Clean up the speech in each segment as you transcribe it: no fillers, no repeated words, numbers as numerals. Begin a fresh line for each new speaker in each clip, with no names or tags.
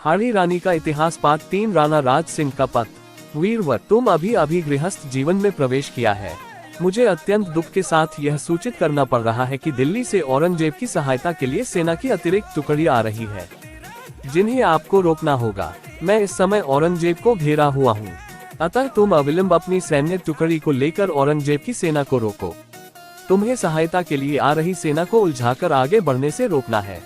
हाड़ी रानी का इतिहास पार्ट 3। राणा राज सिंह का पत्र। वीरवर, तुम अभी गृहस्थ जीवन में प्रवेश किया है। मुझे अत्यंत दुख के साथ यह सूचित करना पड़ रहा है कि दिल्ली से औरंगजेब की सहायता के लिए सेना की अतिरिक्त टुकड़ी आ रही है, जिन्हें आपको रोकना होगा। मैं इस समय औरंगजेब को घेरा हुआ हूँ, अतः तुम अविलंब अपनी सैन्य टुकड़ी को लेकर औरंगजेब की सेना को रोको। तुम्हें सहायता के लिए आ रही सेना को उलझाकर आगे बढ़ने से रोकना है।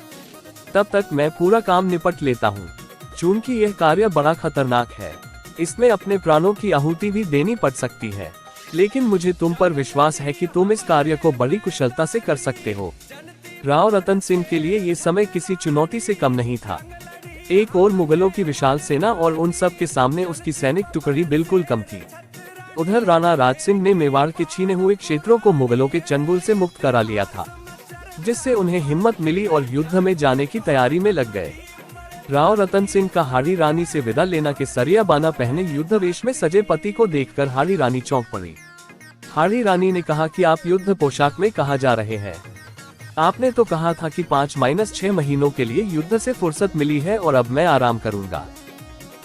तब तक मैं पूरा काम निपट लेता हूँ। चूंकि यह कार्य बड़ा खतरनाक है, इसमें अपने प्राणों की आहुति भी देनी पड़ सकती है, लेकिन मुझे तुम पर विश्वास है कि तुम इस कार्य को बड़ी कुशलता से कर सकते हो। राव रतन सिंह के लिए ये समय किसी चुनौती से कम नहीं था। एक और मुगलों की विशाल सेना और उन सब के सामने उसकी सैनिक टुकड़ी बिल्कुल कम थी। उधर राणा राज सिंह ने मेवाड़ के छीने हुए क्षेत्रों को मुगलों के चंगुल से मुक्त करा लिया था, जिससे उन्हें हिम्मत मिली और युद्ध में जाने की तैयारी में लग गए। राव रतन सिंह का हाड़ी रानी से विदा लेना के सरिया बाना पहने युद्ध वेश में सजे पति को देखकर हाड़ी रानी चौंक पड़ी। हाड़ी रानी ने कहा कि आप युद्ध पोशाक में कहाँ जा रहे हैं? आपने तो कहा था कि 5-6 महीनों के लिए युद्ध से फुर्सत मिली है और अब मैं आराम करूंगा,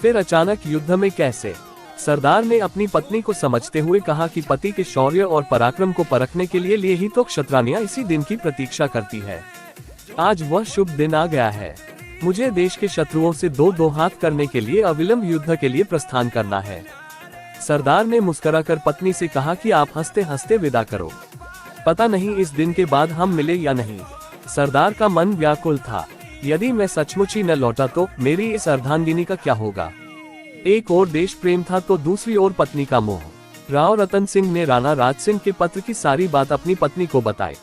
फिर अचानक युद्ध में कैसे? सरदार ने अपनी पत्नी को समझते हुए कहा कि पति के शौर्य और पराक्रम को परखने के लिए ही तो क्षत्रानियां इसी दिन की प्रतीक्षा करती है। आज वह शुभ दिन आ गया है। मुझे देश के शत्रुओं से दो हाथ करने के लिए अविलंब युद्ध के लिए प्रस्थान करना है। सरदार ने मुस्कुराकर पत्नी से कहा कि आप हंसते हंसते विदा करो, पता नहीं इस दिन के बाद हम मिले या नहीं। सरदार का मन व्याकुल था। यदि मैं सचमुच ही न लौटा तो मेरी इस अर्धांगिनी का क्या होगा? एक और देश प्रेम था तो दूसरी ओर पत्नी का मोह। राव रतन सिंह ने राणा राज सिंह के पत्र की सारी बात अपनी पत्नी को बताई।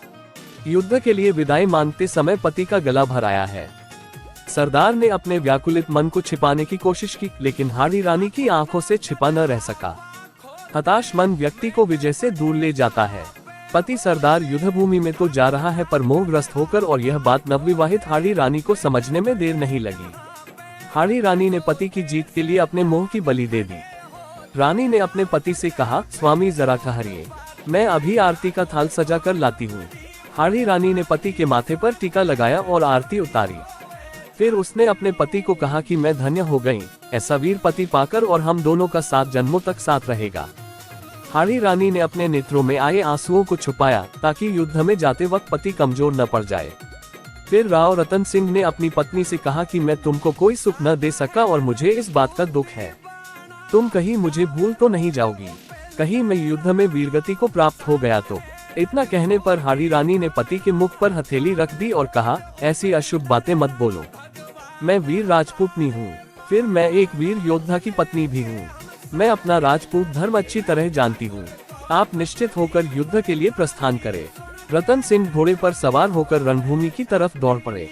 युद्ध के लिए विदाई मांगते समय पति का गला भर आया है। सरदार ने अपने व्याकुलित मन को छिपाने की कोशिश की, लेकिन हाड़ी रानी की आंखों से छिपा न रह सका। हताश मन व्यक्ति को विजय से दूर ले जाता है। पति सरदार युद्ध भूमि में तो जा रहा है, पर मोहग्रस्त होकर, और यह बात नवविवाहित हाड़ी रानी को समझने में देर नहीं लगी। हाड़ी रानी ने पति की जीत के लिए अपने मोह की बलि दे दी। रानी ने अपने पति से कहा, स्वामी जरा ठहरिए, मैं अभी आरती का थाल सजा कर लाती हूँ। हाड़ी रानी ने पति के माथे पर टीका लगाया और आरती उतारी। फिर उसने अपने पति को कहा कि मैं धन्य हो गई ऐसा वीर पति पाकर, और हम दोनों का 7 जन्मों तक साथ रहेगा। हाड़ी रानी ने अपने नेत्रों में आए आंसुओं को छुपाया ताकि युद्ध में जाते वक्त पति कमजोर न पड़ जाए। फिर राव रतन सिंह ने अपनी पत्नी से कहा कि मैं तुमको कोई सुख न दे सका और मुझे इस बात का दुख है। तुम कहीं मुझे भूल तो नहीं जाओगी? कहीं मैं युद्ध में वीरगति को प्राप्त हो गया तो? इतना कहने पर हाड़ी रानी ने पति के मुख पर हथेली रख दी और कहा, ऐसी अशुभ बातें मत बोलो। मैं वीर राजपूतनी हूँ, फिर मैं एक वीर योद्धा की पत्नी भी हूँ। मैं अपना राजपूत धर्म अच्छी तरह जानती हूँ। आप निश्चित होकर युद्ध के लिए प्रस्थान करें। रतन सिंह घोड़े पर सवार होकर रणभूमि की तरफ दौड़ पड़े।